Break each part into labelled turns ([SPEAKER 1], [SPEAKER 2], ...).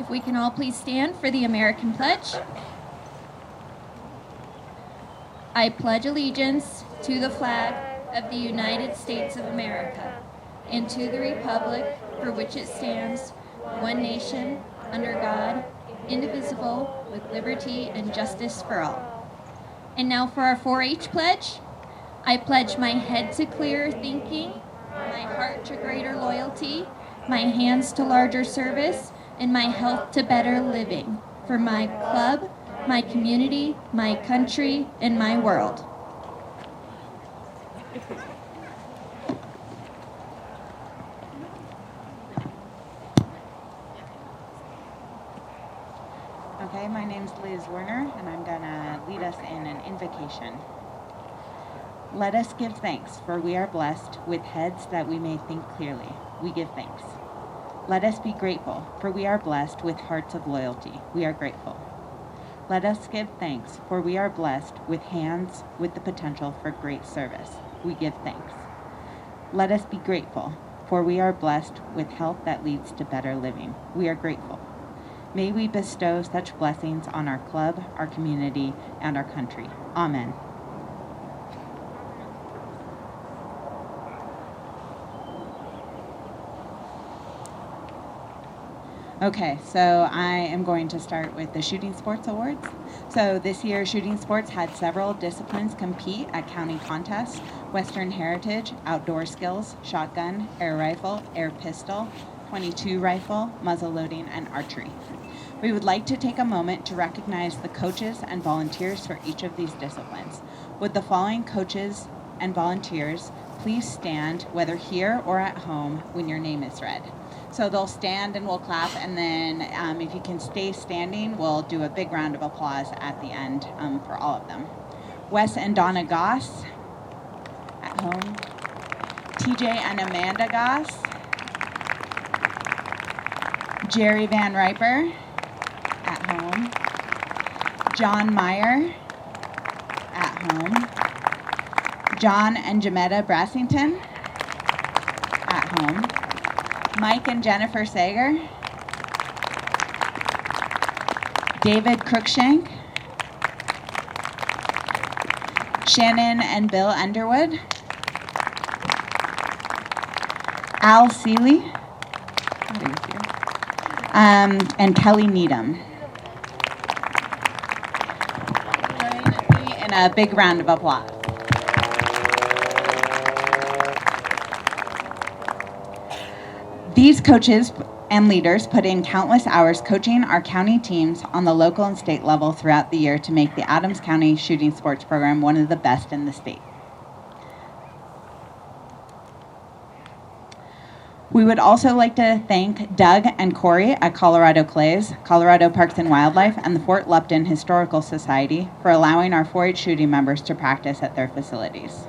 [SPEAKER 1] If we can all please stand for the American pledge. I pledge allegiance to the flag of the United States of America and to the republic for which it stands, one nation, under God, indivisible, with liberty and justice for all. And now for our 4-H pledge. I pledge my head to clearer thinking, my heart to greater loyalty, my hands to larger service, and my health to better living for my club, my community, my country, and my world.
[SPEAKER 2] Okay, my name's Liz Werner, and I'm going to lead us in an invocation. Let us give thanks, for we are blessed with heads that we may think clearly. We give thanks. Let us be grateful, for we are blessed with hearts of loyalty. We are grateful. Let us give thanks, for we are blessed with hands with the potential for great service. We give thanks. Let us be grateful, for we are blessed with health that leads to better living. We are grateful. May we bestow such blessings on our club, our community, and our country. Amen. Okay, so I am going to start with the Shooting Sports Awards. So this year, Shooting Sports had several disciplines compete at county contests: Western Heritage, Outdoor Skills, Shotgun, Air Rifle, Air Pistol, .22 Rifle, Muzzle Loading, and Archery. We would like to take a moment to recognize the coaches and volunteers for each of these disciplines. Would the following coaches and volunteers please stand, whether here or at home, when your name is read? So they'll stand and we'll clap, and then if you can stay standing, we'll do a big round of applause at the end for all of them. Wes and Donna Goss, at home. TJ and Amanda Goss. Jerry Van Riper, at home. John Meyer, at home. John and Jametta Brassington, at home. Mike and Jennifer Sager. David Cruikshank. Shannon and Bill Underwood. Al Seeley. And Kelly Needham. And a big round of applause. These coaches and leaders put in countless hours coaching our county teams on the local and state level throughout the year to make the Adams County Shooting Sports Program one of the best in the state. We would also like to thank Doug and Corey at Colorado Clays, Colorado Parks and Wildlife, and the Fort Lupton Historical Society for allowing our 4-H shooting members to practice at their facilities.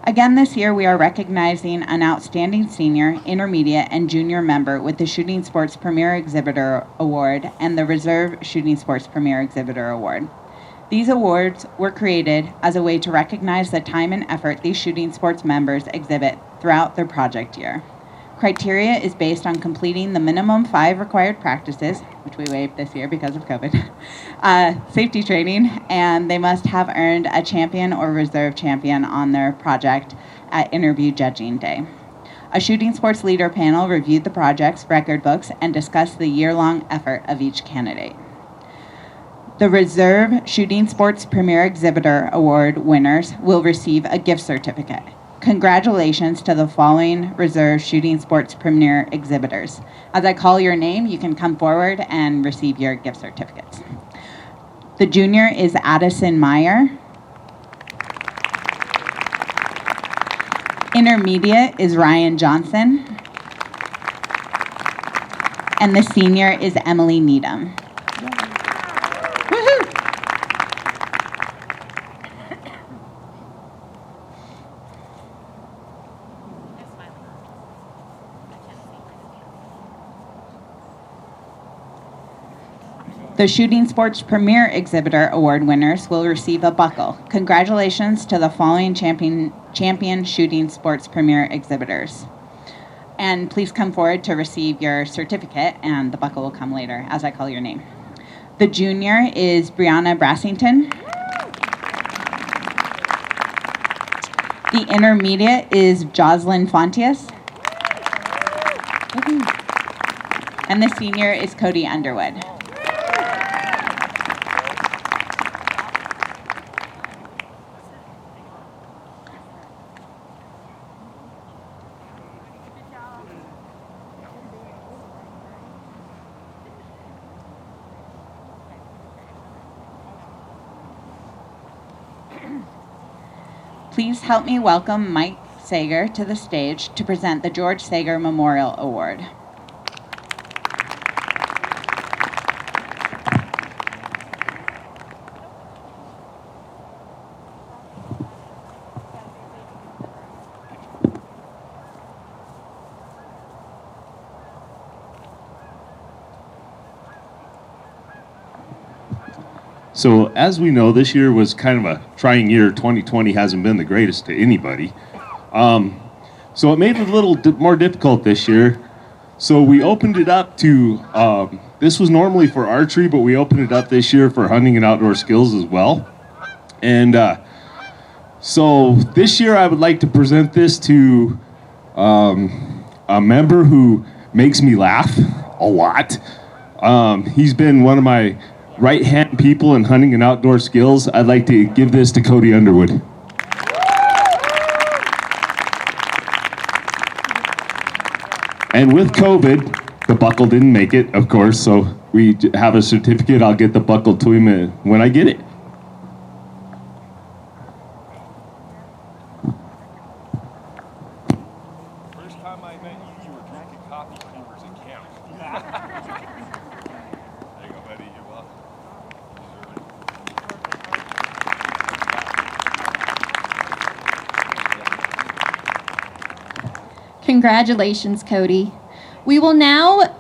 [SPEAKER 2] Again this year, we are recognizing an outstanding senior, intermediate, and junior member with the Shooting Sports Premier Exhibitor Award and the Reserve Shooting Sports Premier Exhibitor Award. These awards were created as a way to recognize the time and effort these shooting sports members exhibit throughout their project year. Criteria is based on completing the minimum 5 required practices, which we waived this year because of COVID, safety training, and they must have earned a champion or reserve champion on their project at interview judging day. A shooting sports leader panel reviewed the project's record books and discussed the year-long effort of each candidate. The Reserve Shooting Sports Premier Exhibitor Award winners will receive a gift certificate. Congratulations to the following Reserve Shooting Sports Premier exhibitors. As I call your name, you can come forward and receive your gift certificates. The junior is Addison Meyer. Intermediate is Ryan Johnson. And the senior is Emily Needham. Woohoo! The Shooting Sports Premier Exhibitor Award winners will receive a buckle. Congratulations to the following champion shooting sports premier exhibitors. And please come forward to receive your certificate, and the buckle will come later as I call your name. The junior is Brianna Brassington. The intermediate is Jocelyn Fontius. And the senior is Cody Underwood. Please help me welcome Mike Sager to the stage to present the George Sager Memorial Award.
[SPEAKER 3] So as we know, this year was kind of a trying year. 2020 hasn't been the greatest to anybody. So it made it a little more difficult this year. So we opened it up to, this was normally for archery, but we opened it up this year for hunting and outdoor skills as well. And so this year I would like to present this to a member who makes me laugh a lot. He's been one of my right-hand people in hunting and outdoor skills. I'd like to give this to Cody Underwood. And with COVID, the buckle didn't make it, of course, so we have a certificate. I'll get the buckle to him when I get it.
[SPEAKER 4] First time I met you, you were drinking coffee creamers in camp. There you go, buddy. You're welcome.
[SPEAKER 1] Congratulations, Cody. We will now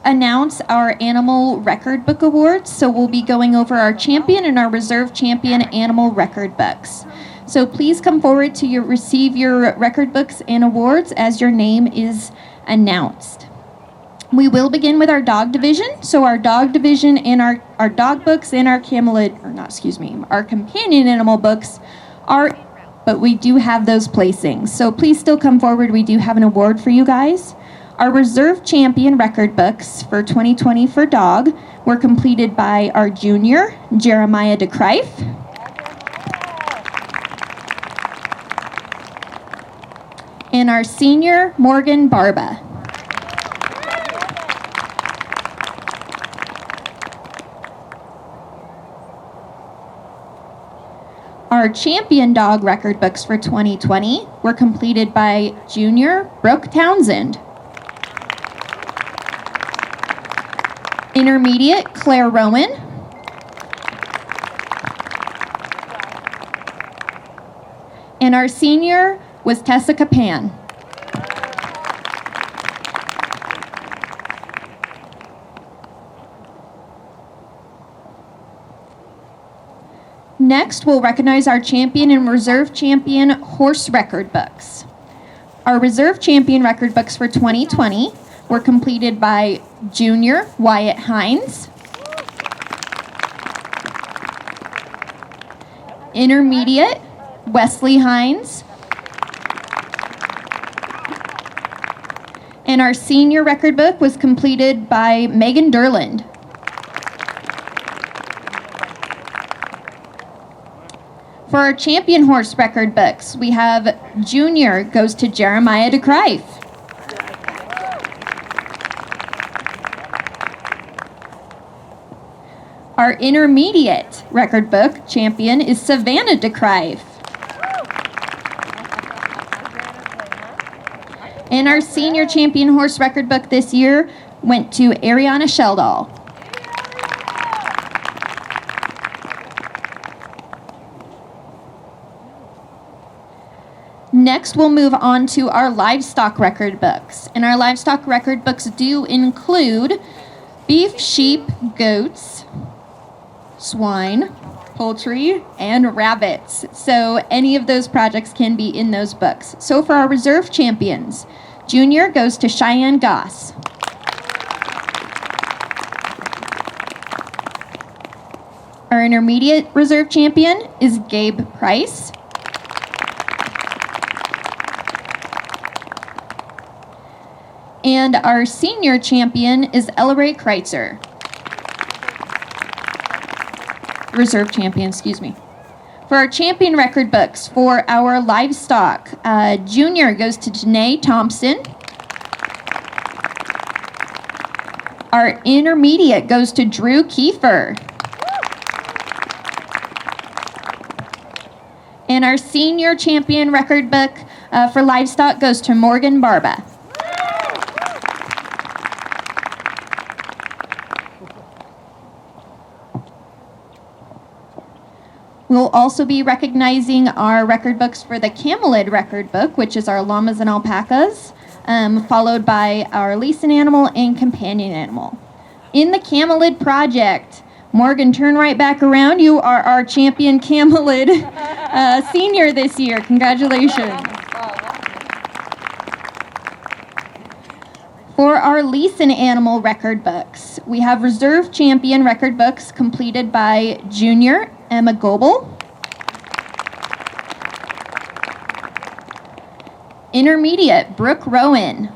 [SPEAKER 1] announce our Animal Record Book Awards. So we'll be going over our champion and our reserve champion animal record books. So please come forward to receive your record books and awards as your name is announced. We will begin with our dog division. So our dog division and our dog books and our our companion animal books are, but we do have those placings. So please still come forward. We do have an award for you guys. Our reserve champion record books for 2020 for dog were completed by our junior, Jeremiah DeCrife. And our senior, Morgan Barba. Our champion dog record books for 2020 were completed by junior, Brooke Townsend. Intermediate, Claire Rowan. And our senior was Tessa Capan. Next, we'll recognize our champion and reserve champion horse record books. Our reserve champion record books for 2020 were completed by junior, Wyatt Hines. Intermediate, Wesley Hines. And our senior record book was completed by Megan Derland. For our champion horse record books, we have junior goes to Jeremiah DeCrife. Our intermediate record book champion is Savannah DeCrife. And our senior champion horse record book this year went to Ariana Sheldall. Next, we'll move on to our livestock record books. And our livestock record books do include beef, sheep, goats, swine, poultry, and rabbits. So any of those projects can be in those books. So for our reserve champions, Junior goes to Cheyenne Goss. Our intermediate reserve champion is Gabe Price. And our senior champion is Ella-Ray Kreitzer. Reserve champion, excuse me. For our champion record books, for our livestock, junior goes to Janae Thompson. Our intermediate goes to Drew Kiefer. And our senior champion record book for livestock goes to Morgan Barba. We'll also be recognizing our record books for the Camelid record book, which is our llamas and alpacas, followed by our Leeson animal and companion animal. In the Camelid project, Morgan, turn right back around. You are our champion Camelid senior this year. Congratulations. For our Leeson animal record books, we have reserve champion record books completed by junior Emma Goebel, intermediate Brooke Rowan,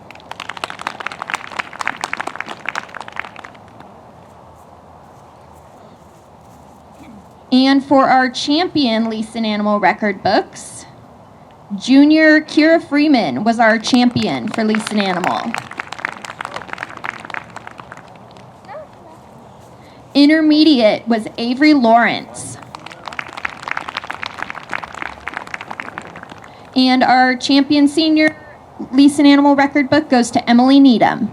[SPEAKER 1] and for our champion Leeson animal record books, junior Kira Freeman was our champion for Leeson animal. Intermediate was Avery Lawrence. And our champion senior Leeson animal record book goes to Emily Needham.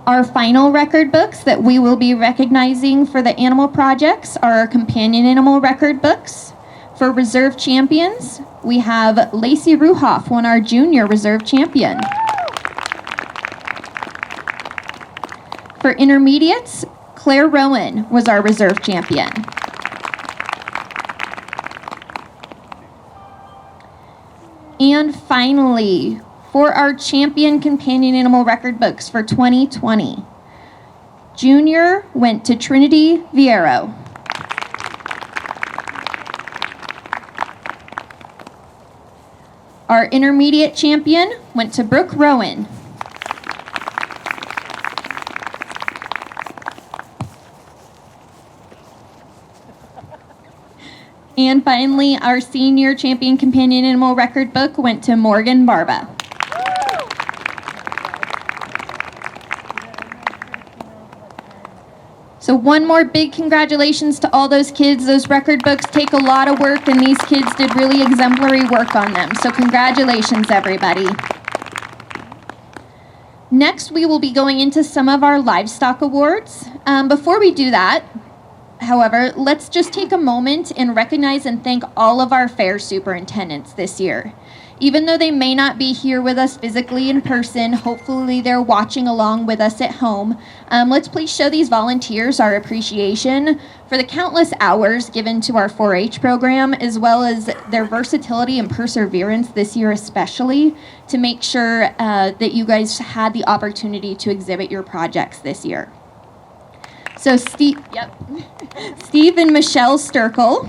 [SPEAKER 1] Our final record books that we will be recognizing for the animal projects are our companion animal record books. For reserve champions, we have Lacey Ruhoff, won our junior reserve champion. For intermediates, Claire Rowan was our reserve champion. And finally, for our champion companion animal record books for 2020, junior went to Trinity Viero. Our intermediate champion went to Brooke Rowan. And finally, our senior champion companion animal record book went to Morgan Barba. So one more big congratulations to all those kids. Those record books take a lot of work, and these kids did really exemplary work on them. So congratulations, everybody. Next, we will be going into some of our livestock awards. Before we do that, however, let's just take a moment and recognize and thank all of our fair superintendents this year. Even though they may not be here with us physically in person, hopefully they're watching along with us at home. Let's please show these volunteers our appreciation for the countless hours given to our 4-H program, as well as their versatility and perseverance this year especially, to make sure that you guys had the opportunity to exhibit your projects this year. So Steve and Michelle Sturkle,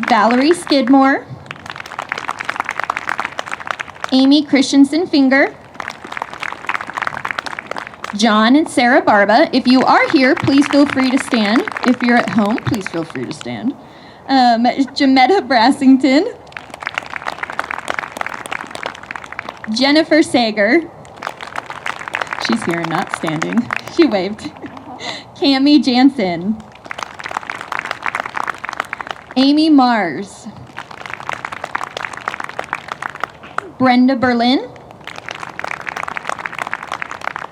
[SPEAKER 1] Valerie Skidmore, Amy Christensen Finger, John and Sarah Barba. If you are here, please feel free to stand. If you're at home, please feel free to stand. Jametta Brassington, Jennifer Sager. She's here and not standing. She waved. Cami Jansen. Amy Mars. Brenda Berlin.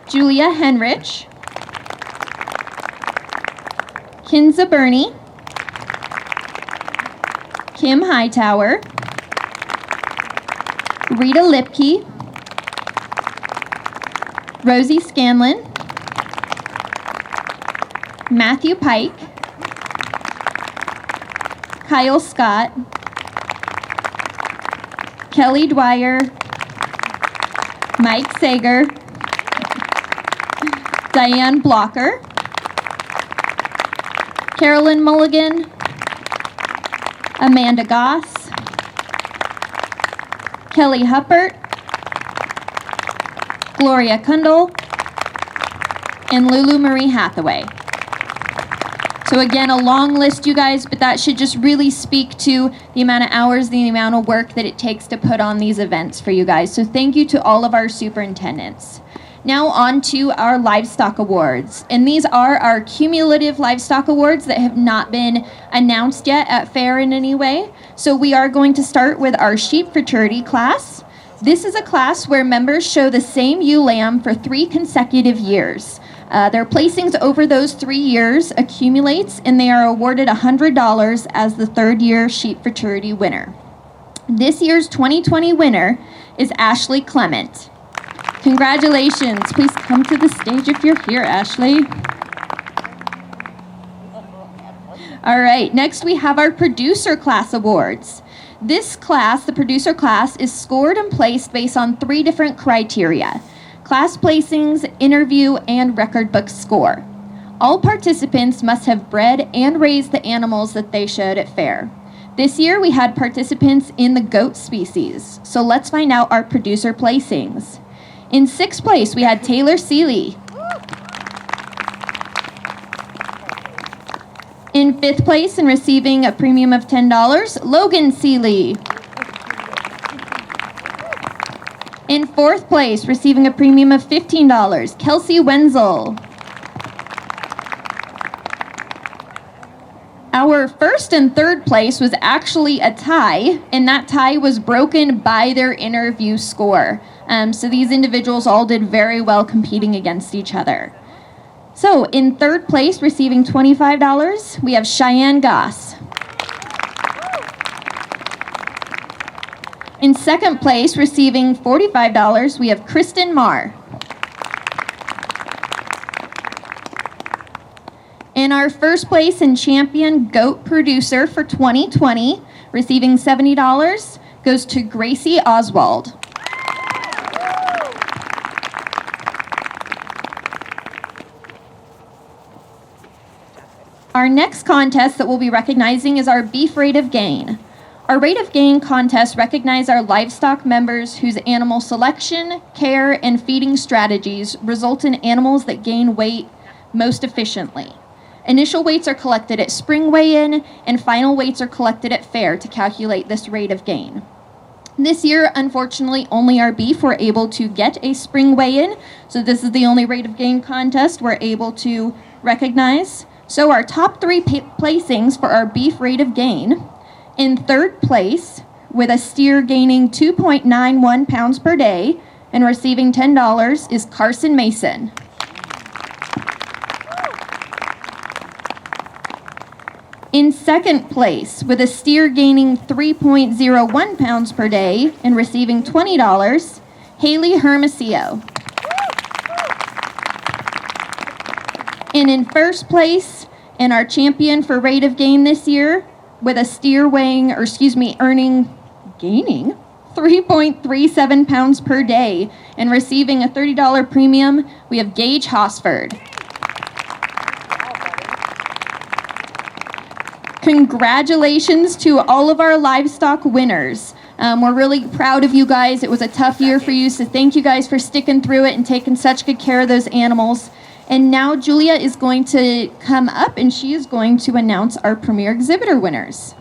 [SPEAKER 1] Julia Henrich. Kinza Burney. Kim Hightower. Rita Lipke. Rosie Scanlon. Matthew Pike, Kyle Scott, Kelly Dwyer, Mike Sager, Diane Blocker, Carolyn Mulligan, Amanda Goss, Kelly Huppert, Gloria Kundal, and Lulu Marie Hathaway. So again, a long list, you guys, but that should just really speak to the amount of hours, the amount of work that it takes to put on these events for you guys. So thank you to all of our superintendents. Now on to our livestock awards. And these are our cumulative livestock awards that have not been announced yet at FAIR in any way. So we are going to start with our sheep futurity class. This is a class where members show the same ewe lamb for 3 consecutive years. Their placings over those 3 years accumulates, and they are awarded $100 as the 3rd year sheep futurity winner. This year's 2020 winner is Ashley Clement. Congratulations. Please come to the stage if you're here, Ashley. All right, next we have our producer class awards. This class, the producer class, is scored and placed based on 3 different criteria: class placings, interview, and record book score. All participants must have bred and raised the animals that they showed at FAIR. This year we had participants in the goat species. So let's find out our producer placings. In 6th place, we had Taylor Seeley. In 5th place and receiving a premium of $10, Logan Seeley. In 4th place, receiving a premium of $15, Kelsey Wenzel. Our 1st and 3rd place was actually a tie, and that tie was broken by their interview score. So these individuals all did very well competing against each other. So in 3rd place, receiving $25, we have Cheyenne Goss. In 2nd place, receiving $45, we have Kristen Marr. In our 1st place and champion goat producer for 2020, receiving $70, goes to Gracie Oswald. Our next contest that we'll be recognizing is our beef rate of gain. Our rate of gain contests recognize our livestock members whose animal selection, care, and feeding strategies result in animals that gain weight most efficiently. Initial weights are collected at spring weigh-in, and final weights are collected at FAIR to calculate this rate of gain. This year, unfortunately, only our beef were able to get a spring weigh-in, so this is the only rate of gain contest we're able to recognize. So our top 3 placings for our beef rate of gain: in 3rd place, with a steer gaining 2.91 pounds per day and receiving $10, is Carson Mason. In 2nd place, with a steer gaining 3.01 pounds per day and receiving $20, Haley Hermosillo. And in 1st place, and our champion for rate of gain this year, with a steer gaining 3.37 pounds per day and receiving a $30 premium, we have Gage Hosford. Congratulations to all of our livestock winners. We're really proud of you guys. It was a tough year for you, so thank you guys for sticking through it and taking such good care of those animals. And now Julia is going to come up and she is going to announce our premier exhibitor winners.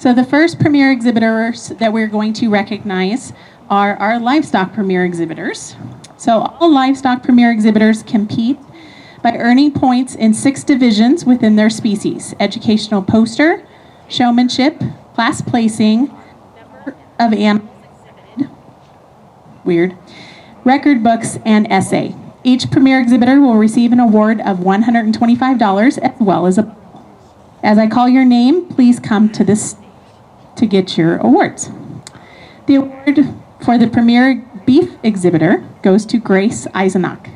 [SPEAKER 5] So the first premier exhibitors that we're going to recognize are our livestock premier exhibitors. So all livestock premier exhibitors compete by earning points in 6 divisions within their species: educational poster, showmanship, class placing, number of animals exhibited, record books, and essay. Each premier exhibitor will receive an award of $125 as well as a. As I call your name, please come to this to get your awards. The award for the premier beef exhibitor goes to Grace Eisenach.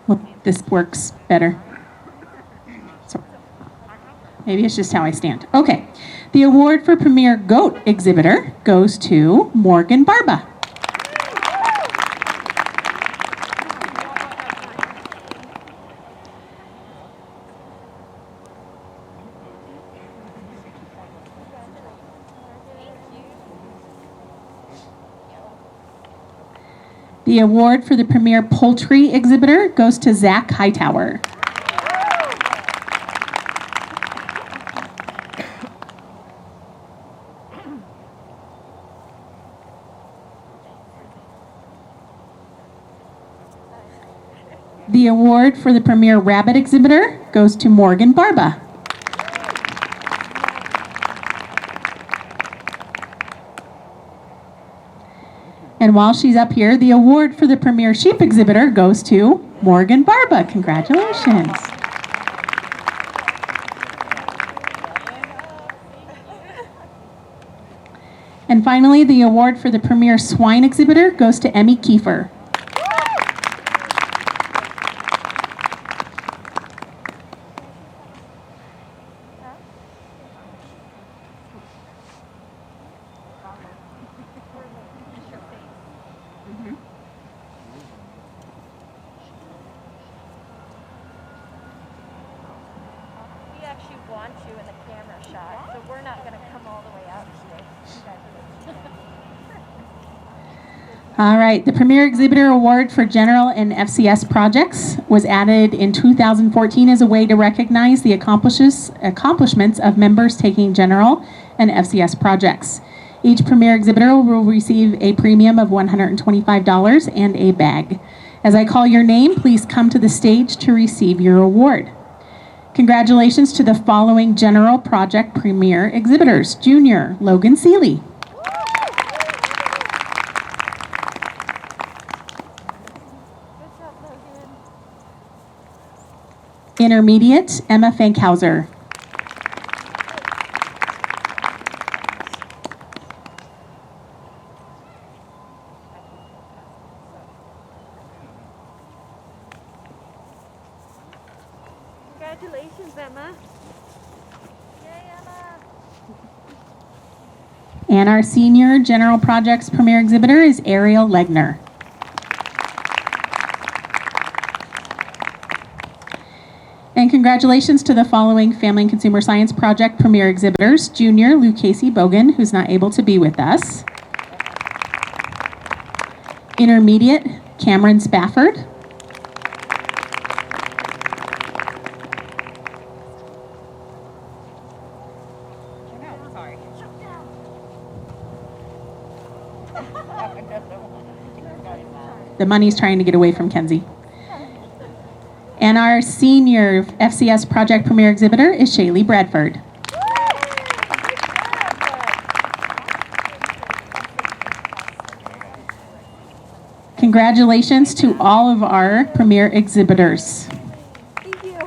[SPEAKER 5] Well, this works better. So, maybe it's just how I stand. Okay. The award for Premier Goat Exhibitor goes to Morgan Barba. The award for the Premier Poultry Exhibitor goes to Zach Hightower. The award for the Premier Rabbit Exhibitor goes to Morgan Barba. And while she's up here, the award for the Premier Sheep Exhibitor goes to Morgan Barba. Congratulations. And finally, the award for the Premier Swine Exhibitor goes to Emmy Kiefer.
[SPEAKER 6] We actually want you in the camera shot, so we're not going to come all the way out today.
[SPEAKER 5] All right, the Premier Exhibitor Award for General and FCS projects was added in 2014 as a way to recognize the accomplishments of members taking general and FCS projects. Each Premier Exhibitor will receive a premium of $125 and a bag. As I call your name, please come to the stage to receive your award. Congratulations to the following General Project Premier Exhibitors. Junior, Logan Seeley. Intermediate, Emma Fankhauser.
[SPEAKER 6] Congratulations, Emma. Yay, Emma.
[SPEAKER 5] And our Senior General Projects Premier Exhibitor is Ariel Legner. And congratulations to the following Family and Consumer Science Project Premier Exhibitors. Junior, Lou Casey Bogan, who's not able to be with us. Intermediate, Cameron Spafford. The money's trying to get away from Kenzie. And our Senior FCS Project Premier Exhibitor is Shaylee Bradford. Congratulations to all of our Premier Exhibitors.
[SPEAKER 6] Thank you.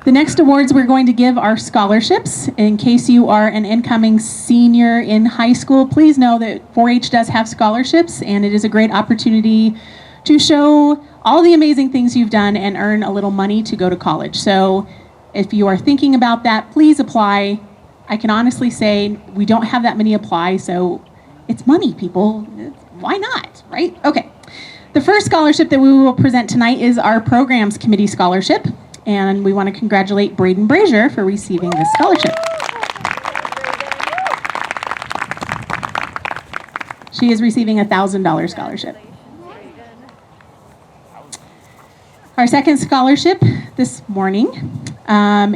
[SPEAKER 5] The next awards we're going to give are scholarships. In case you are an incoming senior in high school, please know that 4-H does have scholarships, and it is a great opportunity to show all the amazing things you've done and earn a little money to go to college. So if you are thinking about that, please apply. I can honestly say we don't have that many apply, so it's money, people. Why not, right? Okay. The first scholarship that we will present tonight is our Programs Committee Scholarship. And we want to congratulate Braden Brazier for receiving this scholarship. She is receiving a $1,000 scholarship. Our second scholarship this morning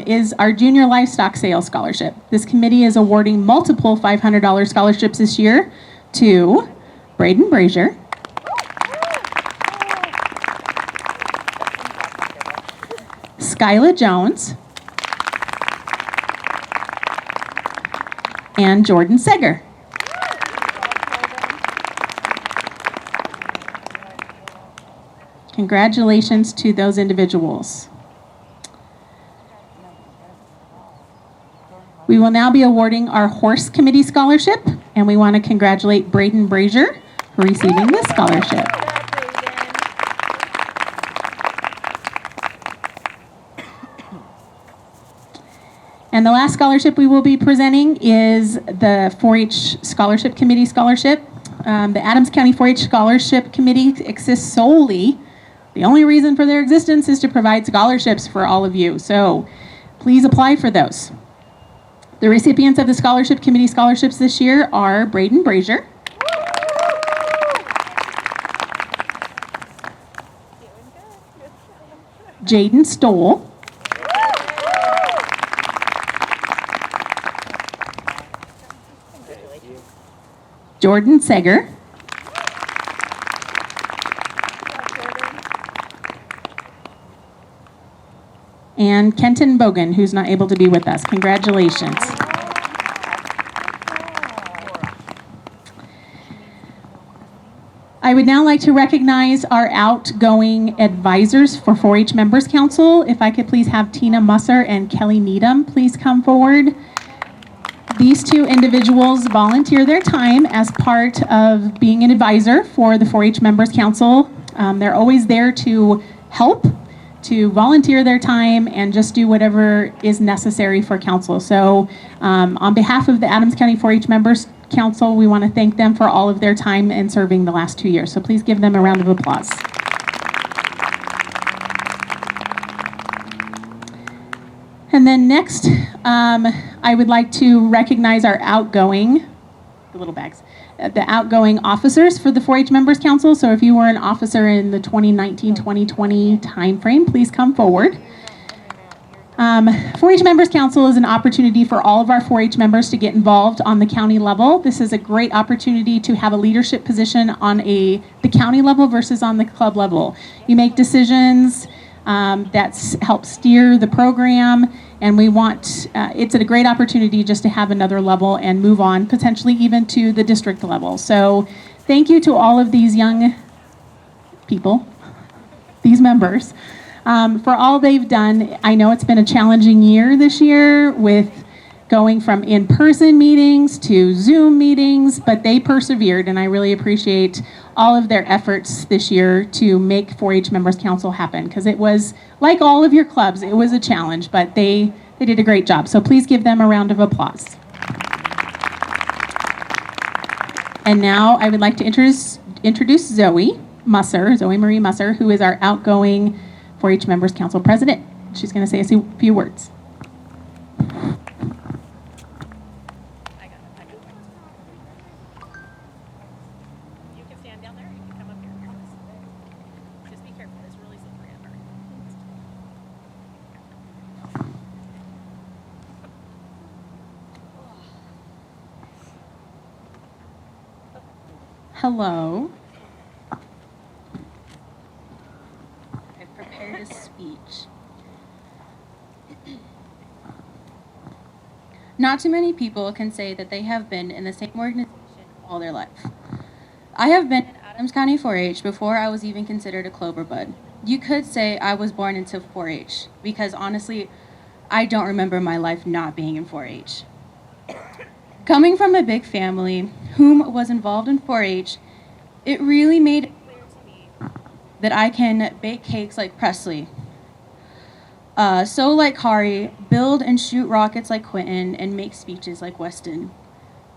[SPEAKER 5] is our Junior Livestock Sales Scholarship. This committee is awarding multiple $500 scholarships this year to Braden Brazier, Skyla Jones, and Jordan Seger. Congratulations to those individuals. We will now be awarding our Horse Committee Scholarship, and we want to congratulate Braden Brazier for receiving this scholarship. And the last scholarship we will be presenting is the 4-H Scholarship Committee Scholarship. The Adams County 4-H Scholarship Committee exists solely. The only reason for their existence is to provide scholarships for all of you. So please apply for those. The recipients of the Scholarship Committee scholarships this year are Braden Brazier, Jaden Stoll, Jordan Seger, and Kenton Bogan, who's not able to be with us. Congratulations. I would now like to recognize our outgoing advisors for 4-H Members Council. If I could please have Tina Musser and Kelly Needham please come forward. These two individuals volunteer their time as part of being an advisor for the 4-H Members Council. They're always there to help, to volunteer their time, and just do whatever is necessary for council. So on behalf of the Adams County 4-H Members Council, we want to thank them for all of their time and serving the last 2 years. So please give them a round of applause. And then next, I would like to recognize our outgoing, the outgoing officers for the 4-H Members Council. So if you were an officer in the 2019-2020 timeframe, please come forward. 4-H Members Council is an opportunity for all of our 4-H members to get involved on the county level. This is a great opportunity to have a leadership position on the county level versus on the club level. You make decisions that help steer the program, and we want, it's a great opportunity just to have another level and move on, potentially even to the district level. So thank you to all of these young people, these members, for all they've done. I know it's been a challenging year this year with going from in-person meetings to Zoom meetings, but they persevered, and I really appreciate all of their efforts this year to make 4-H Members Council happen, because it was, like all of your clubs, it was a challenge, but they did a great job. So please give them a round of applause. And now I would like to introduce Zoe Marie Musser, who is our outgoing 4-H Members Council president. She's going to say a few words.
[SPEAKER 6] You can stand down there, you can come up here. Just be careful, it's really slippery up there.
[SPEAKER 2] Hello. I've prepared a speech. Not too many people can say that they have been in the same organization all their life. I have been in Adams County 4-H before I was even considered a Clover Bud. You could say I was born into 4-H, because honestly, I don't remember my life not being in 4-H. Coming from a big family whom was involved in 4-H, it really made it clear to me that I can bake cakes like Presley, sew like Kari, build and shoot rockets like Quentin, and make speeches like Weston.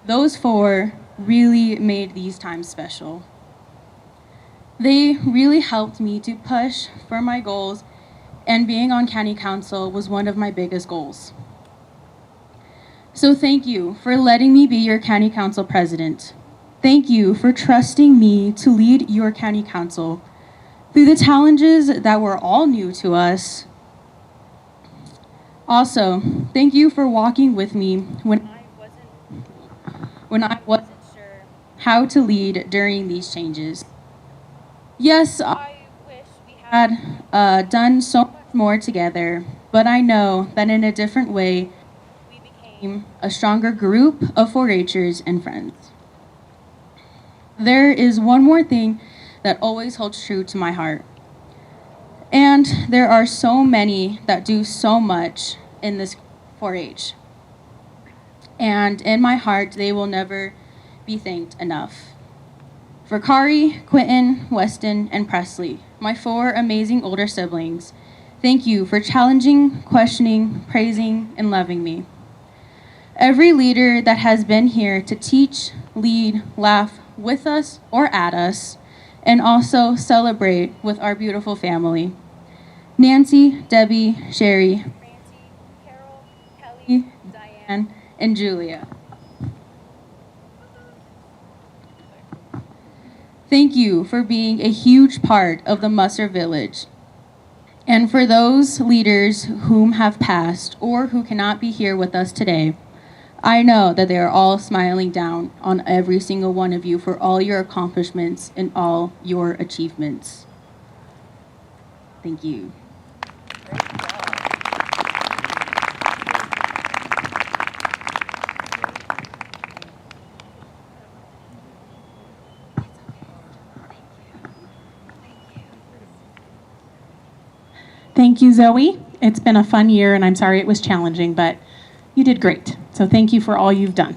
[SPEAKER 2] Those four really made these times special. They really helped me to push for my goals, and being on county council was one of my biggest goals. So thank you for letting me be your county council president. Thank you for trusting me to lead your county council.
[SPEAKER 7] Through the challenges that were all new to us. Also, thank you for walking with me when I wasn't sure how to lead during these changes. Yes, I wish we had done so much more together, but I know that in a different way, we became a stronger group of 4-H'ers and friends. There is one more thing that always holds true to my heart. And there are so many that do so much in this 4-H. And in my heart, they will never be thanked enough. For Kari, Quentin, Weston, and Presley, my 4 amazing older siblings, thank you for challenging, questioning, praising, and loving me. Every leader that has been here to teach, lead, laugh with us or at us, and also celebrate with our beautiful family. Nancy, Debbie, Sherry, Francie, Carol, Kelly, Diane, and Julia. Thank you for being a huge part of the Musser Village. And for those leaders whom have passed or who cannot be here with us today, I know that they are all smiling down on every single one of you for all your accomplishments and all your achievements. Thank you.
[SPEAKER 5] Thank you, Zoe. It's been a fun year, and I'm sorry it was challenging, but you did great. So thank you for all you've done.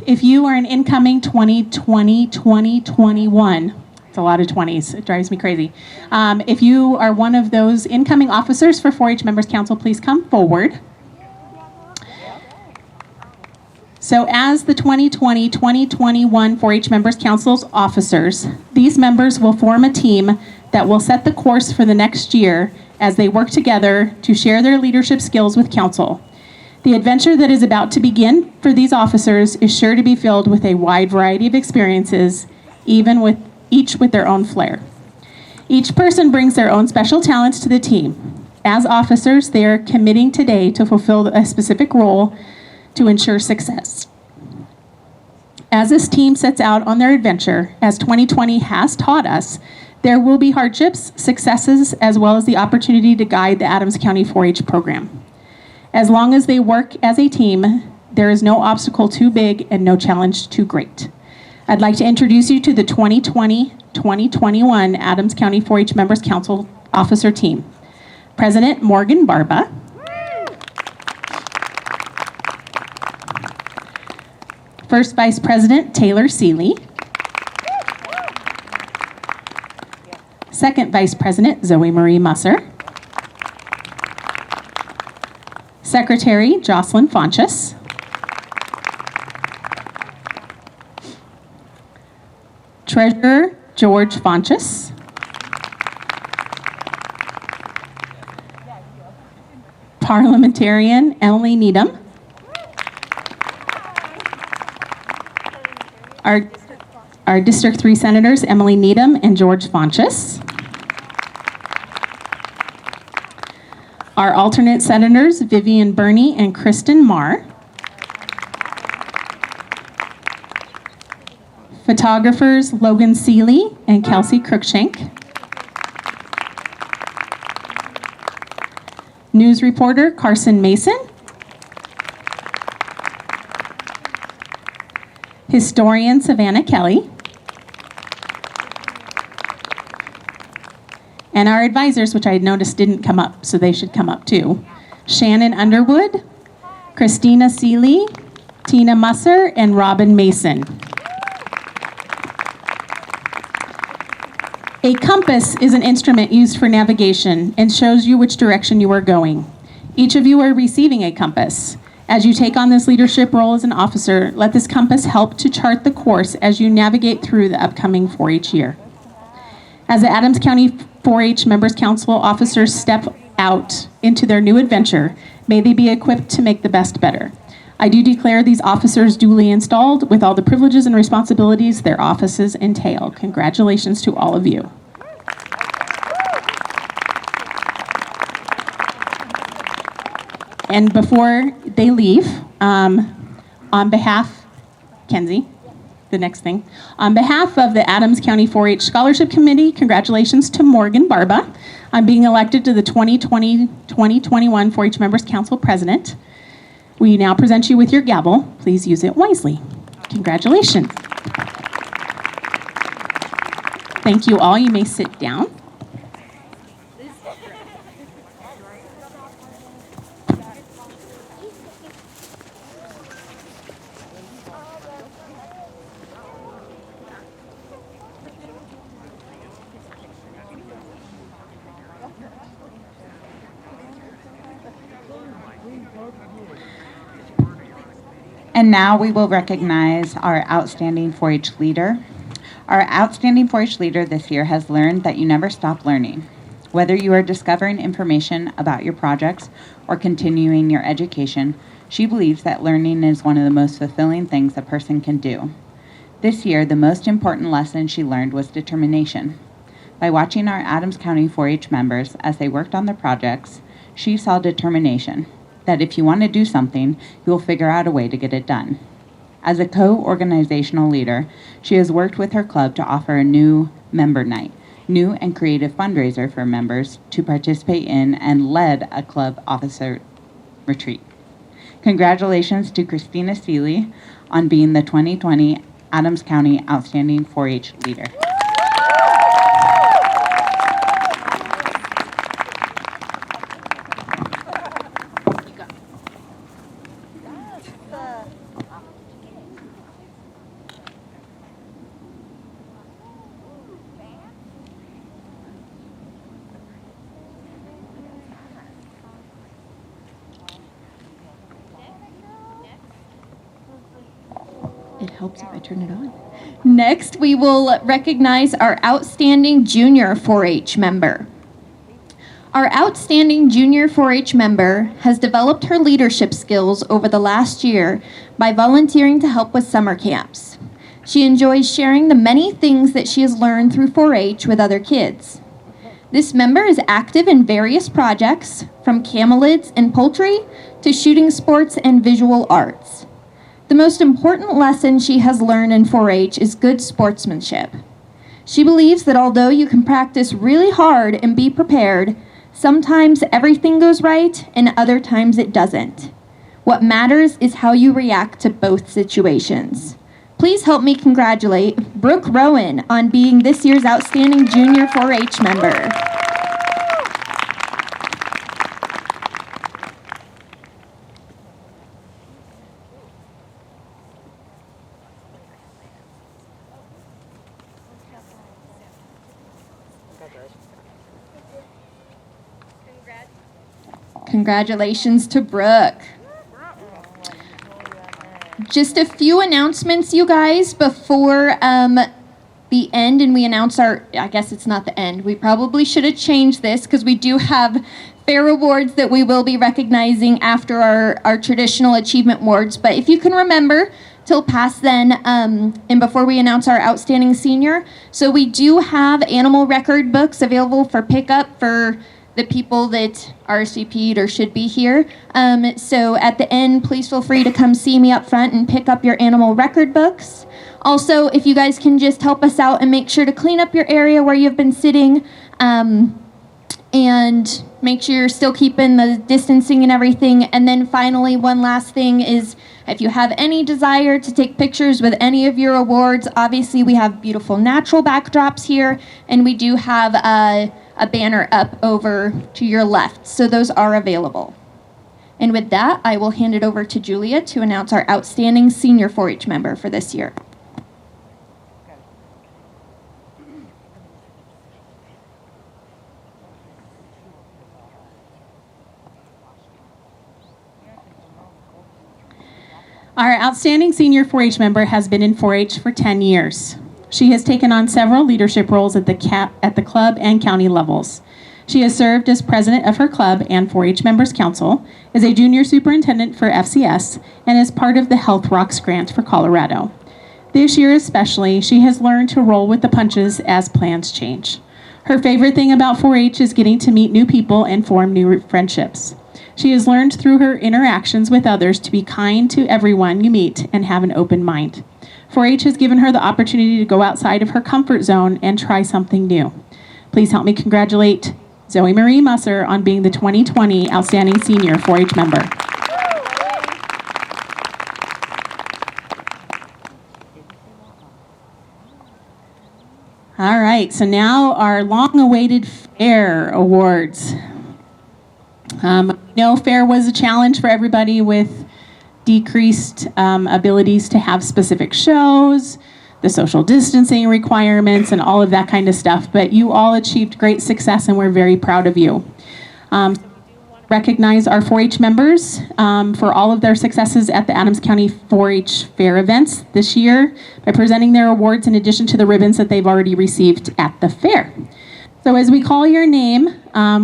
[SPEAKER 5] If you are an incoming 2020, 2021, it's a lot of 20s. It drives me crazy. If you are one of those incoming officers for 4-H Members Council, please come forward. So as the 2020-2021 4-H Members Council's officers, these members will form a team that will set the course for the next year as they work together to share their leadership skills with council. The adventure that is about to begin for these officers is sure to be filled with a wide variety of experiences, each with their own flair. Each person brings their own special talents to the team. As officers, they are committing today to fulfill a specific role to ensure success. As this team sets out on their adventure, as 2020 has taught us, there will be hardships, successes, as well as the opportunity to guide the Adams County 4-H program. As long as they work as a team, there is no obstacle too big and no challenge too great. I'd like to introduce you to the 2020-2021 Adams County 4-H Members Council Officer Team. President Morgan Barba. First Vice President Taylor Seeley. Second Vice President Zoe Marie Musser. Secretary Jocelyn Fonches. Treasurer George Fonches. Parliamentarian Emily Needham. Our District 3 Senators, Emily Needham and George Fonches. Our alternate senators, Vivian Burney and Kristen Marr. Photographers, Logan Seeley and Kelsey Cruikshank. News reporter, Carson Mason. Historian Savannah Kelly. And our advisors, which I noticed didn't come up, so they should come up too. Shannon Underwood, Christina Seeley, Tina Musser, and Robin Mason. A compass is an instrument used for navigation and shows you which direction you are going. Each of you are receiving a compass. As you take on this leadership role as an officer, let this compass help to chart the course as you navigate through the upcoming 4-H year. As the Adams County 4-H Members Council officers step out into their new adventure, may they be equipped to make the best better. I do declare these officers duly installed with all the privileges and responsibilities their offices entail. Congratulations to all of you. And before they leave, on behalf, Kenzie, the next thing. On behalf of the Adams County 4-H Scholarship Committee, congratulations to Morgan Barba on being elected to the 2020-2021 4-H Members Council President. We now present you with your gavel. Please use it wisely. Congratulations. Thank you all. You may sit down.
[SPEAKER 2] And now we will recognize our outstanding 4-H leader. Our outstanding 4-H leader this year has learned that you never stop learning. Whether you are discovering information about your projects or continuing your education, she believes that learning is one of the most fulfilling things a person can do. This year, the most important lesson she learned was determination. By watching our Adams County 4-H members as they worked on their projects, she saw determination, that if you want to do something, you will figure out a way to get it done. As a co-organizational leader, she has worked with her club to offer a new member night, new and creative fundraiser for members to participate in, and led a club officer retreat. Congratulations to Christina Seeley on being the 2020 Adams County Outstanding 4-H Leader.
[SPEAKER 1] It helps if I turn it on. Next, we will recognize our outstanding junior 4-H member. Our outstanding junior 4-H member has developed her leadership skills over the last year by volunteering to help with summer camps. She enjoys sharing the many things that she has learned through 4-H with other kids. This member is active in various projects, from camelids and poultry to shooting sports and visual arts. The most important lesson she has learned in 4-H is good sportsmanship. She believes that although you can practice really hard and be prepared, sometimes everything goes right and other times it doesn't. What matters is how you react to both situations. Please help me congratulate Brooke Rowan on being this year's outstanding junior 4-H member. Congratulations to Brooke. Just a few announcements, you guys, before the end, and we announce I guess it's not the end. We probably should have changed this because we do have fair awards that we will be recognizing after our traditional achievement awards. But if you can remember, till past then, and before we announce our outstanding senior, so we do have animal record books available for pickup for the people that RSVP'd or should be here. So at the end, please feel free to come see me up front and pick up your animal record books. Also, if you guys can just help us out and make sure to clean up your area where you've been sitting, and make sure you're still keeping the distancing and everything. And then finally, one last thing is, if you have any desire to take pictures with any of your awards, obviously we have beautiful natural backdrops here, and we do have a banner up over to your left, so those are available. And with that, I will hand it over to Julia to announce our outstanding senior 4-H member for this year.
[SPEAKER 5] Our outstanding senior 4-H member has been in 4-H for 10 years. She has taken on several leadership roles at the club and county levels. She has served as president of her club and 4-H Members Council, is a junior superintendent for FCS, and is part of the Health Rocks grant for Colorado. This year especially, she has learned to roll with the punches as plans change. Her favorite thing about 4-H is getting to meet new people and form new friendships. She has learned through her interactions with others to be kind to everyone you meet and have an open mind. 4-H has given her the opportunity to go outside of her comfort zone and try something new. Please help me congratulate Zoe Marie Musser on being the 2020 Outstanding Senior 4-H member. All right, so now our long-awaited fair awards. Fair was a challenge for everybody with decreased abilities to have specific shows, the social distancing requirements, and all of that kind of stuff. But you all achieved great success, and we're very proud of you. Recognize our 4-H members for all of their successes at the Adams County 4-H Fair events this year by presenting their awards in addition to the ribbons that they've already received at the fair. So as we call your name,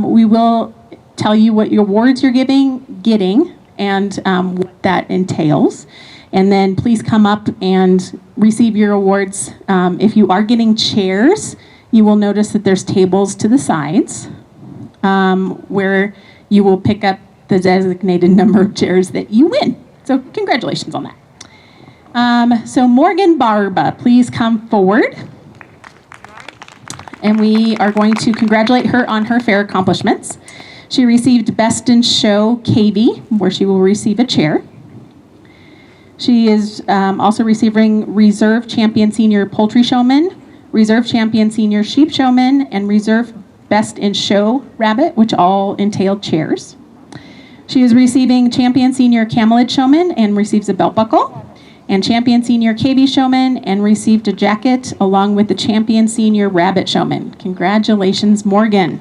[SPEAKER 5] we will tell you what your awards you're getting, and what that entails. And then please come up and receive your awards. If you are getting chairs, you will notice that there's tables to the sides where you will pick up the designated number of chairs that you win. So congratulations on that. So Morgan Barba, please come forward. And we are going to congratulate her on her fair accomplishments. She received Best in Show KV, where she will receive a chair. She is also receiving Reserve Champion Senior Poultry Showman, Reserve Champion Senior Sheep Showman, and Reserve Best in Show Rabbit, which all entail chairs. She is receiving Champion Senior Camelid Showman and receives a belt buckle, and Champion Senior KB Showman and received a jacket along with the Champion Senior Rabbit Showman. Congratulations, Morgan.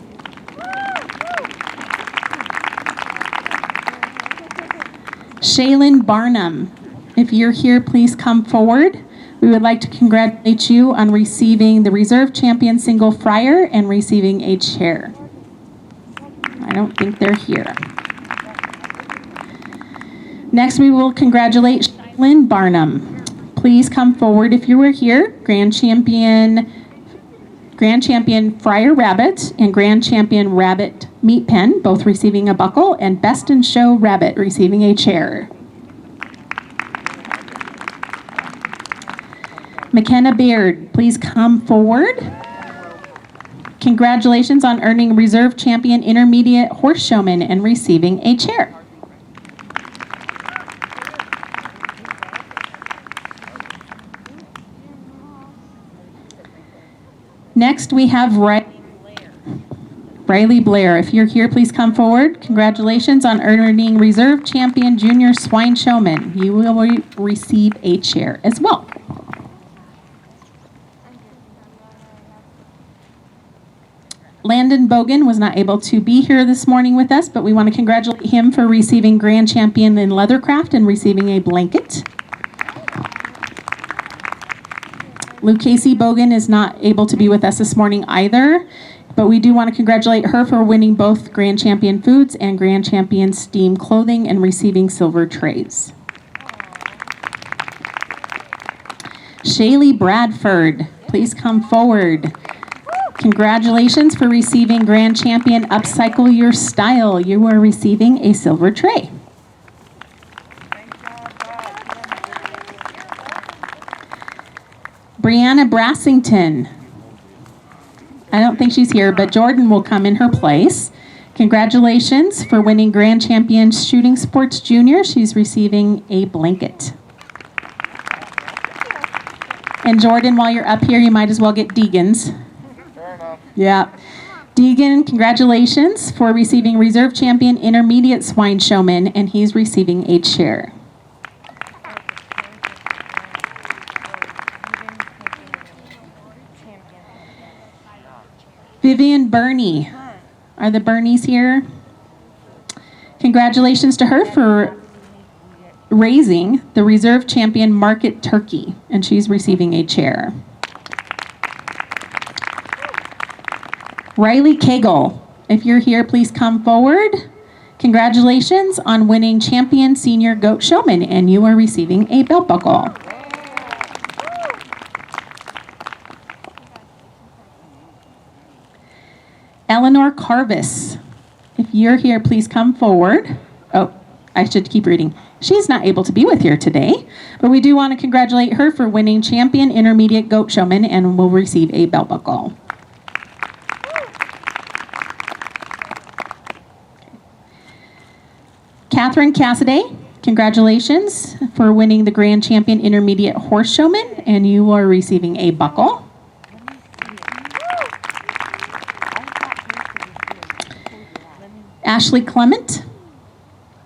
[SPEAKER 5] Shaylin Barnum, if you're here, please come forward. We would like to congratulate you on receiving the Reserve Champion Single Fryer and receiving a chair. I don't think they're here. Next, we will congratulate Shaylin Barnum. Please come forward if you were here. Grand Champion Fryer Rabbit and Grand Champion Rabbit Meat Pen, both receiving a buckle, and Best in Show Rabbit receiving a chair. McKenna Beard, please come forward. Congratulations on earning Reserve Champion Intermediate Horse Showman and receiving a chair. Next, we have Riley Blair. If you're here, please come forward. Congratulations on earning Reserve Champion Junior Swine Showman. You will receive a chair as well. Landon Bogan was not able to be here this morning with us, but we want to congratulate him for receiving Grand Champion in Leathercraft and receiving a blanket. Lucasey Bogan is not able to be with us this morning either, but we do want to congratulate her for winning both Grand Champion Foods and Grand Champion Steam Clothing and receiving silver trays. Shaylee Bradford, please come forward. Congratulations for receiving Grand Champion Upcycle Your Style. You are receiving a silver tray. Brianna Brassington. I don't think she's here, but Jordan will come in her place. Congratulations for winning Grand Champion Shooting Sports Junior. She's receiving a blanket. And Jordan, while you're up here, you might as well get Deegan's. Yeah. Deegan, congratulations for receiving Reserve Champion Intermediate Swine Showman, and he's receiving a chair. Vivian Burney. Are the Burneys here? Congratulations to her for raising the Reserve Champion Market Turkey, and she's receiving a chair. Riley Cagle. if you're here, please come forward. Congratulations on winning Champion Senior Goat Showman, and you are receiving a belt buckle. Eleanor Carvis, if you're here, please come forward. Oh, I should keep reading. She's not able to be with here today, but we do want to congratulate her for winning Champion Intermediate Goat Showman and will receive a belt buckle. Catherine Cassidy, congratulations for winning the Grand Champion Intermediate Horse Showman, and you are receiving a buckle. Ashley Clement,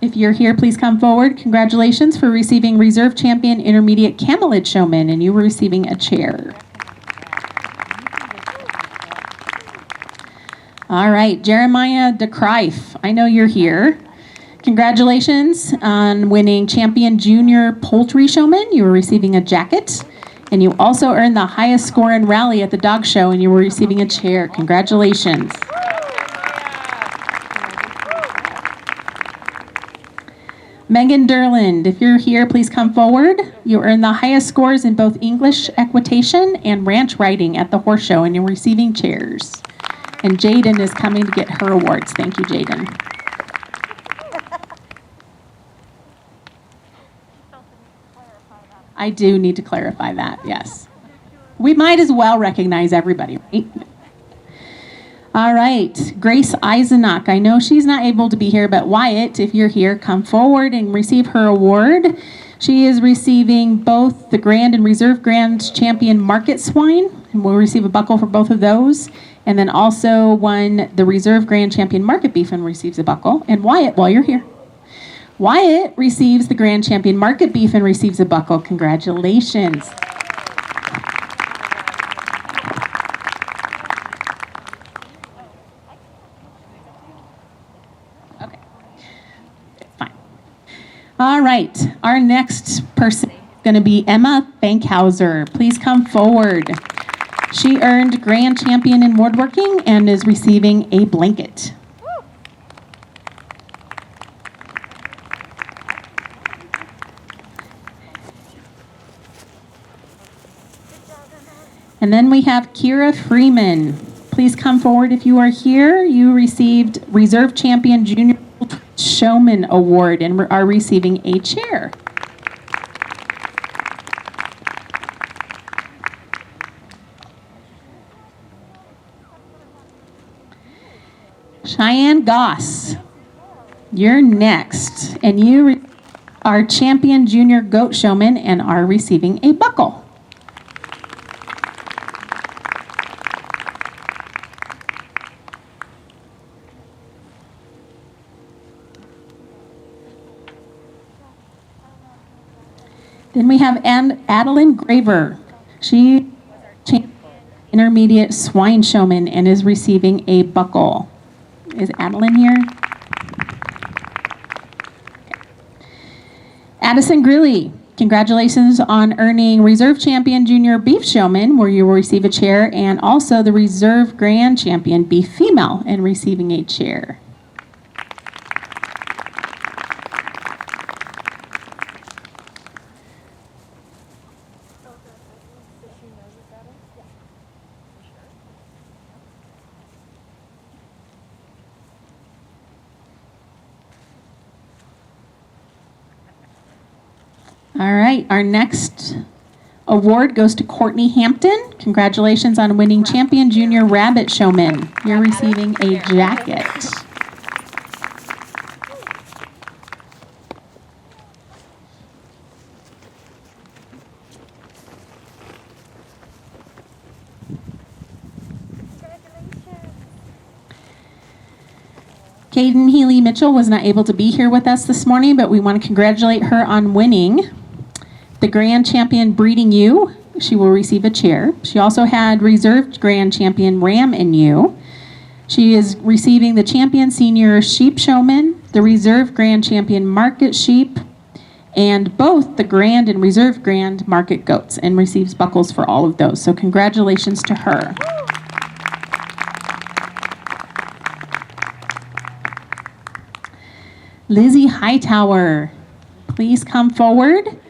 [SPEAKER 5] if you're here, please come forward. Congratulations for receiving Reserve Champion Intermediate Camelid Showman, and you were receiving a chair. All right, Jeremiah DeCrife, I know you're here. Congratulations on winning Champion Junior Poultry Showman. You were receiving a jacket, and you also earned the highest score in rally at the dog show, and you were receiving a chair. Congratulations. Megan Derland, if you're here, please come forward. You earned the highest scores in both English equitation and ranch riding at the horse show, and you're receiving chairs. And Jaden is coming to get her awards. Thank you, Jaden. I do need to clarify that, yes. We might as well recognize everybody, right? All right, Grace Eisenach. I know she's not able to be here, but Wyatt, if you're here, come forward and receive her award. She is receiving both the Grand and Reserve Grand Champion Market Swine, and will receive a buckle for both of those. And then also won the Reserve Grand Champion Market Beef and receives a buckle. And Wyatt, while you're here, Wyatt receives the Grand Champion Market Beef and receives a buckle. Congratulations. Okay, fine. All right, our next person is going to be Emma Bankhauser. Please come forward. She earned Grand Champion in Woodworking and is receiving a blanket. And then we have Kira Freeman. Please come forward if you are here. You received Reserve Champion Junior Showman Award and are receiving a chair. Cheyenne Goss, you're next. And you are Champion Junior Goat Showman and are receiving a buckle. Then we have Adeline Graver. She is Intermediate Swine Showman and is receiving a buckle. Is Adeline here? Okay. Addison Greeley, congratulations on earning Reserve Champion Junior Beef Showman, where you will receive a chair, and also the Reserve Grand Champion Beef Female and receiving a chair. All right, our next award goes to Courtney Hampton. Congratulations on winning Champion Junior Rabbit Showman. You're receiving a jacket. Caden Healy Mitchell was not able to be here with us this morning, but we want to congratulate her on winning the Grand Champion Breeding Ewe. She will receive a chair. She also had reserved Grand Champion Ram and Ewe. She is receiving the Champion Senior Sheep Showman, the Reserve Grand Champion Market Sheep, and both the Grand and Reserve Grand Market Goats, and receives buckles for all of those. So congratulations to her. Lizzie Hightower, please come forward.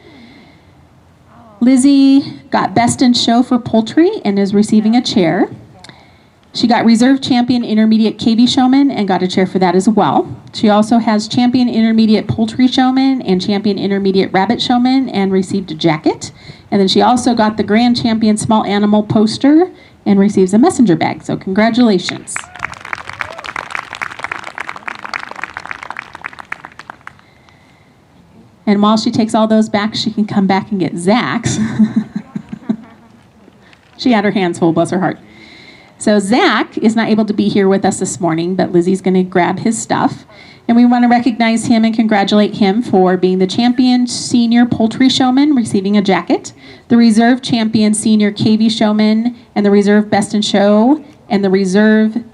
[SPEAKER 5] Lizzie got Best in Show for Poultry and is receiving a chair. She got Reserve Champion Intermediate KV Showman and got a chair for that as well. She also has Champion Intermediate Poultry Showman and Champion Intermediate Rabbit Showman and received a jacket. And then she also got the Grand Champion Small Animal poster and receives a messenger bag. So congratulations. And while she takes all those back, she can come back and get Zach's. She had her hands full, bless her heart. So Zach is not able to be here with us this morning, but Lizzie's going to grab his stuff. And we want to recognize him and congratulate him for being the Champion Senior Poultry Showman, receiving a jacket, the Reserve Champion Senior KV Showman, and the Reserve Best in Show, and the Reserve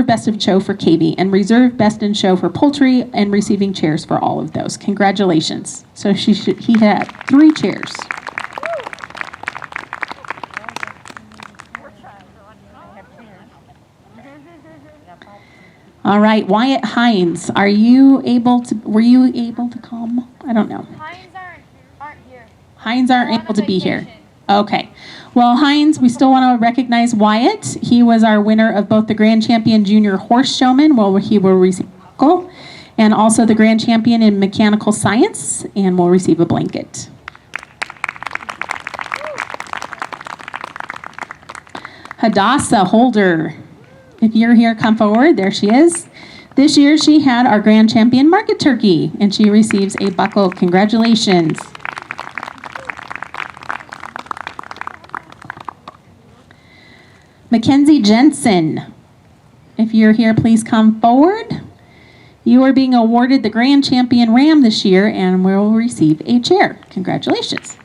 [SPEAKER 5] Best in Show for KV, and Reserve Best in Show for Poultry, and receiving chairs for all of those. Congratulations. So he had 3 chairs. All right, Wyatt Hines, were you able to come? I don't know. Hines aren't able to be here. Okay. Well, Hines, we still want to recognize Wyatt. He was our winner of both the Grand Champion Junior Horse Showman, where he will receive a buckle, and also the Grand Champion in Mechanical Science, and will receive a blanket. Hadassah Holder, if you're here, come forward. There she is. This year she had our Grand Champion Market Turkey, and she receives a buckle. Congratulations. Mackenzie Jensen, if you're here, please come forward. You are being awarded the Grand Champion Ram this year and will receive a chair. Congratulations.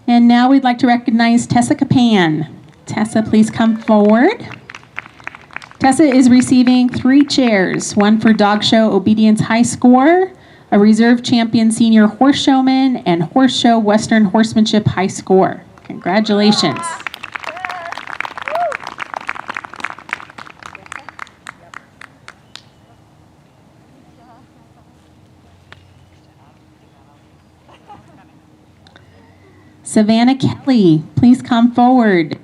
[SPEAKER 5] And now we'd like to recognize Tessa Capan. Tessa, please come forward. Tessa is receiving 3 chairs, one for Dog Show Obedience High Score, a Reserve Champion Senior Horse Showman, and Horse Show Western Horsemanship High Score. Congratulations. Savannah Kelly, please come forward.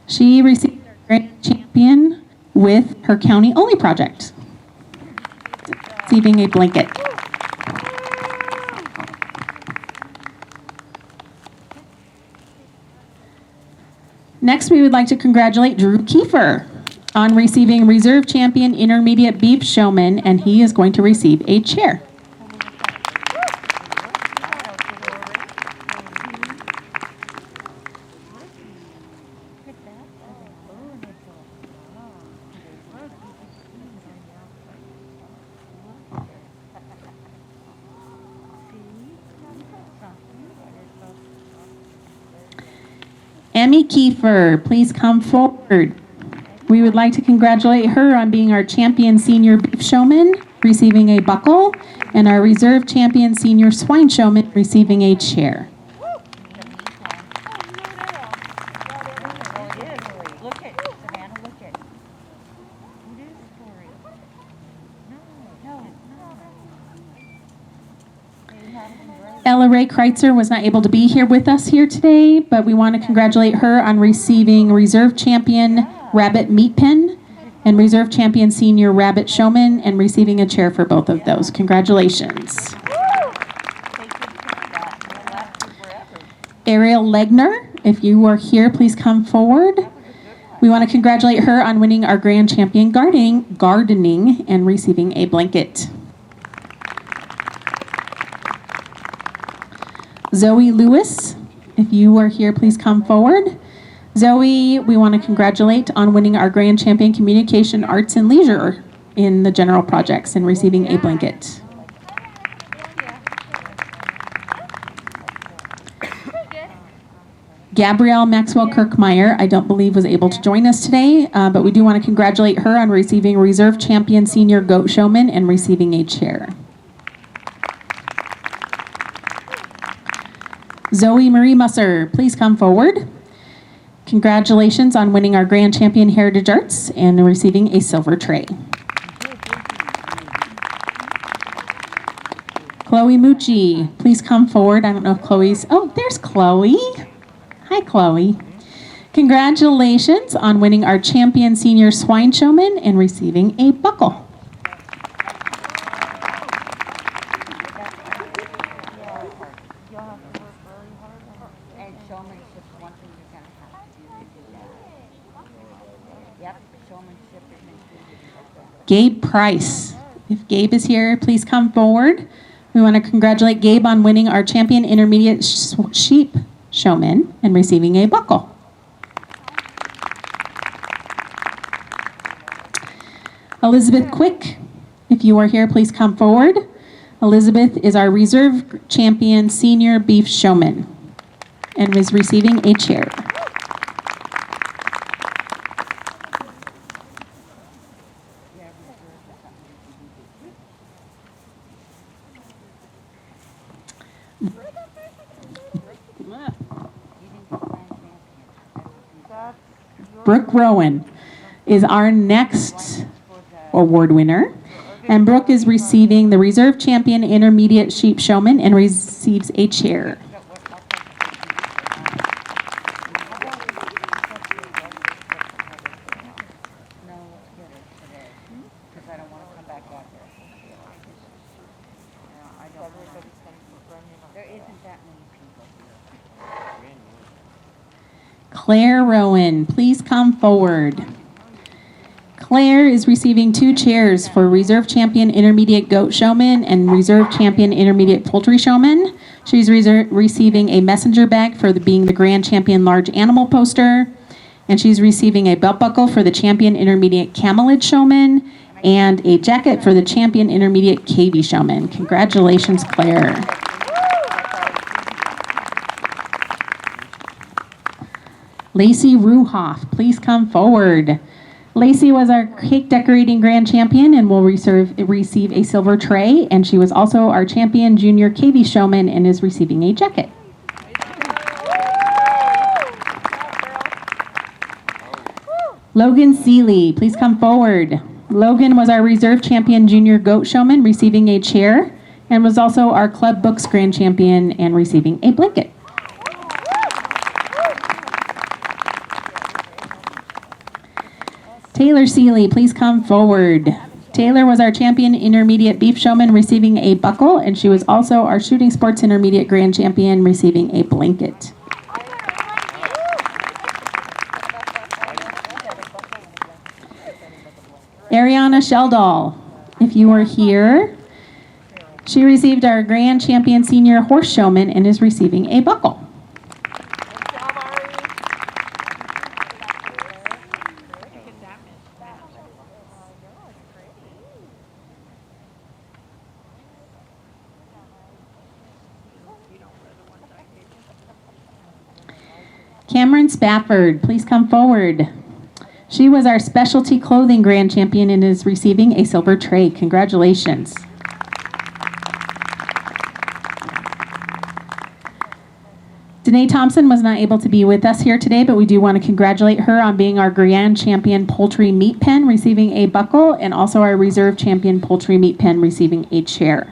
[SPEAKER 5] She received her Grand Champion with her County Only project, receiving a blanket. Next, we would like to congratulate Drew Kiefer on receiving Reserve Champion Intermediate Beef Showman, and he is going to receive a chair. Emmy Kiefer, please come forward. We would like to congratulate her on being our Champion Senior Beef Showman, receiving a buckle, and our Reserve Champion Senior Swine Showman, receiving a chair. Ella Ray Kreitzer was not able to be here with us here today, but we want to congratulate her on receiving Reserve Champion Rabbit Meat Pen and Reserve Champion Senior Rabbit Showman, and receiving a chair for both of those. Congratulations. Ariel Legner, if you are here, please come forward. We want to congratulate her on winning our Grand Champion Gardening and receiving a blanket. Zoe Lewis, if you are here, please come forward. Zoe, we want to congratulate on winning our Grand Champion Communication Arts and Leisure in the general projects and receiving a blanket. Gabrielle Maxwell Kirkmeyer, I don't believe was able to join us today, but we do want to congratulate her on receiving Reserve Champion Senior Goat Showman and receiving a chair. Zoe Marie Musser, please come forward. Congratulations on winning our Grand Champion Heritage Arts and receiving a silver tray. Chloe Mucci, please come forward. I don't know if Chloe's, oh, there's Chloe. Hi, Chloe. Congratulations on winning our Champion Senior Swine Showman and receiving a buckle.
[SPEAKER 8] And showmanship, one thing you're gonna have to do is do that. Yep, showmanship is included.
[SPEAKER 5] Gabe Price. If Gabe is here, please come forward. We want to congratulate Gabe on winning our Champion Intermediate Sheep Showman and receiving a buckle. Elizabeth Quick, if you are here, please come forward. Elizabeth is our Reserve Champion Senior Beef Showman and is receiving a chair. Brooke Rowan is our next award winner. And Brooke is receiving the Reserve Champion Intermediate Sheep Showman and receives a chair.
[SPEAKER 8] No, let's get it today, because I don't wanna come back out there. No, I don't wanna. There isn't that many people here.
[SPEAKER 5] Claire Rowan, please come forward. Claire is receiving 2 chairs for Reserve Champion Intermediate Goat Showman and Reserve Champion Intermediate Poultry Showman. She's receiving a messenger bag for being the Grand Champion Large Animal Poster. And she's receiving a belt buckle for the Champion Intermediate Camelid Showman and a jacket for the Champion Intermediate KV Showman. Congratulations, Claire. Lacey Ruhoff, please come forward. Lacey was our cake decorating grand champion and will receive a silver tray, and she was also our champion junior KV showman and is receiving a jacket. Logan Seeley, please come forward. Logan was our reserve champion junior goat showman, receiving a chair, and was also our club books grand champion and receiving a blanket. Taylor Seeley, please come forward. Taylor was our champion intermediate beef showman, receiving a buckle, and she was also our shooting sports intermediate grand champion, receiving a blanket. Ariana Sheldall, if you are here, she received our grand champion senior horse showman and is receiving a buckle. Cameron Spafford, please come forward. She was our specialty clothing grand champion and is receiving a silver tray. Congratulations. Danae Thompson was not able to be with us here today, but we do want to congratulate her on being our grand champion poultry meat pen, receiving a buckle, and also our reserve champion poultry meat pen, receiving a chair.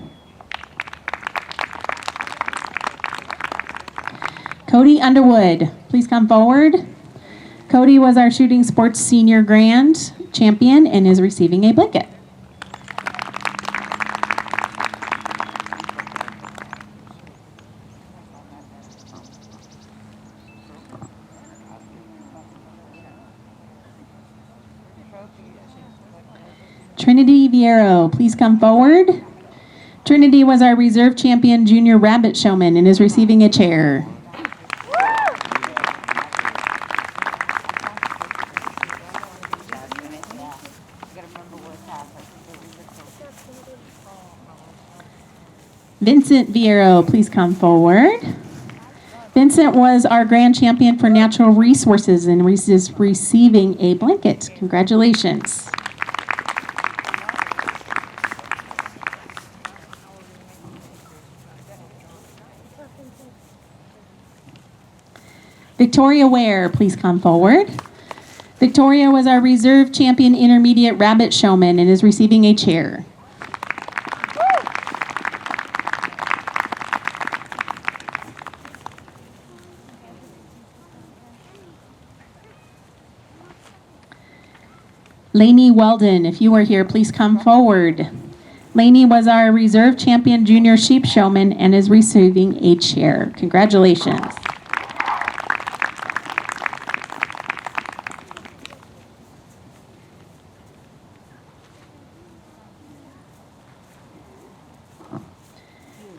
[SPEAKER 5] Cody Underwood, please come forward. Cody was our shooting sports senior grand champion and is receiving a blanket. Trinity Viero, please come forward. Trinity was our reserve champion junior rabbit showman and is receiving a chair. Vincent Viero, please come forward. Vincent Vincent was our grand champion for natural resources and is receiving a blanket. Congratulations. Victoria Ware, please come forward. Victoria was our reserve champion intermediate rabbit showman and is receiving a chair. Lainey Weldon, if you are here, please come forward. Lainey was our reserve champion junior sheep showman and is receiving a chair. Congratulations.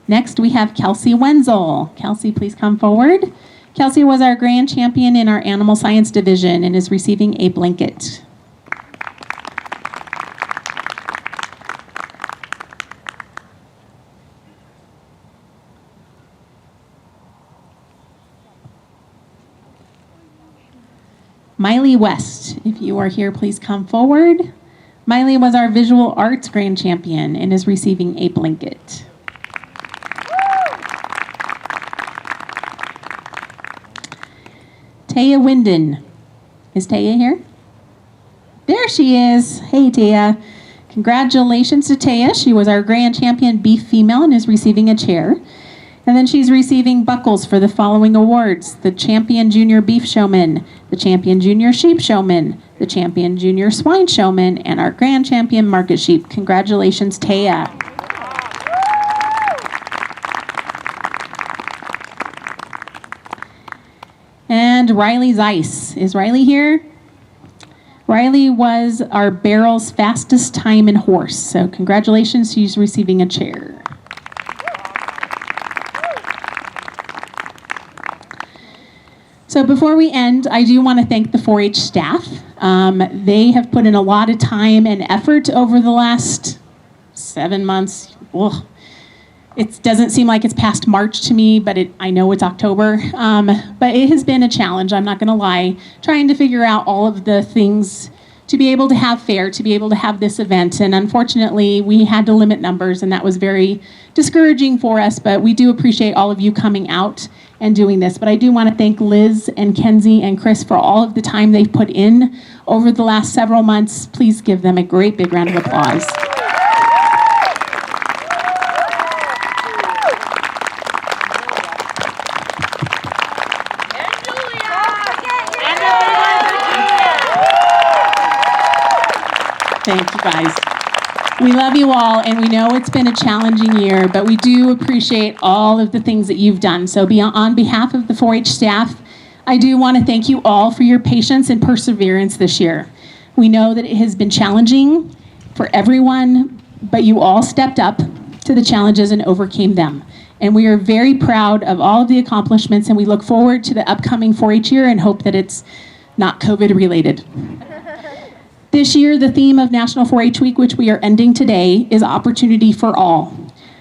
[SPEAKER 5] Next, we have Kelsey Wenzel. Kelsey, please come forward. Kelsey was our grand champion in our animal science division and is receiving a blanket. Miley West, if you are here, please come forward. Miley was our visual arts grand champion and is receiving a blanket. Taya Winden. Is Taya here? There she is. Hey, Taya. Congratulations to Taya. She was our grand champion beef female and is receiving a chair. And then she's receiving buckles for the following awards: the Champion Junior Beef Showman, the Champion Junior Sheep Showman, the Champion Junior Swine Showman, and our Grand Champion Market Sheep. Congratulations, Taya. And Riley Zeiss. Is Riley here? Riley was our barrel's fastest time in horse. So congratulations, she's receiving a chair. So before we end, I do want to thank the 4-H staff. They have put in a lot of time and effort over the last 7 months. Ugh. It doesn't seem like it's past March to me, but I know it's October. But it has been a challenge, I'm not going to lie, trying to figure out all of the things to be able to have fair, to be able to have this event. And unfortunately, we had to limit numbers, and that was very discouraging for us. But we do appreciate all of you coming out and doing this. But I do want to thank Liz and Kenzie and Chris for all of the time they've put in over the last several months. Please give them a great big round of applause. Thank you, guys. We love you all, and we know it's been a challenging year, but we do appreciate all of the things that you've done. So on behalf of the 4-H staff, I do want to thank you all for your patience and perseverance this year. We know that it has been challenging for everyone, but you all stepped up to the challenges and overcame them. And we are very proud of all of the accomplishments, and we look forward to the upcoming 4-H year and hope that it's not COVID related. This year, the theme of National 4-H Week, which we are ending today, is opportunity for all.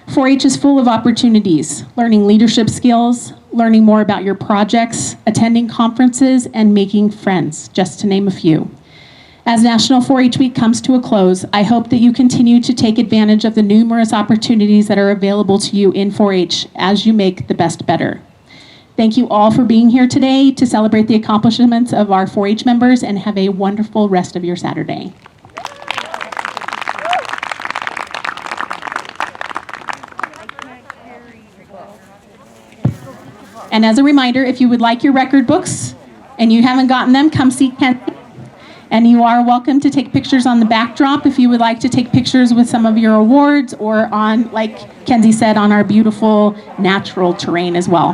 [SPEAKER 5] 4-H is full of opportunities: learning leadership skills, learning more about your projects, attending conferences, and making friends, just to name a few. As National 4-H Week comes to a close, I hope that you continue to take advantage of the numerous opportunities that are available to you in 4-H as you make the best better. Thank you all for being here today to celebrate the accomplishments of our 4-H members, and have a wonderful rest of your Saturday. And as a reminder, if you would like your record books and you haven't gotten them, come see Kenzie. And you are welcome to take pictures on the backdrop if you would like to take pictures with some of your awards, or on, like Kenzie said, on our beautiful natural terrain as well.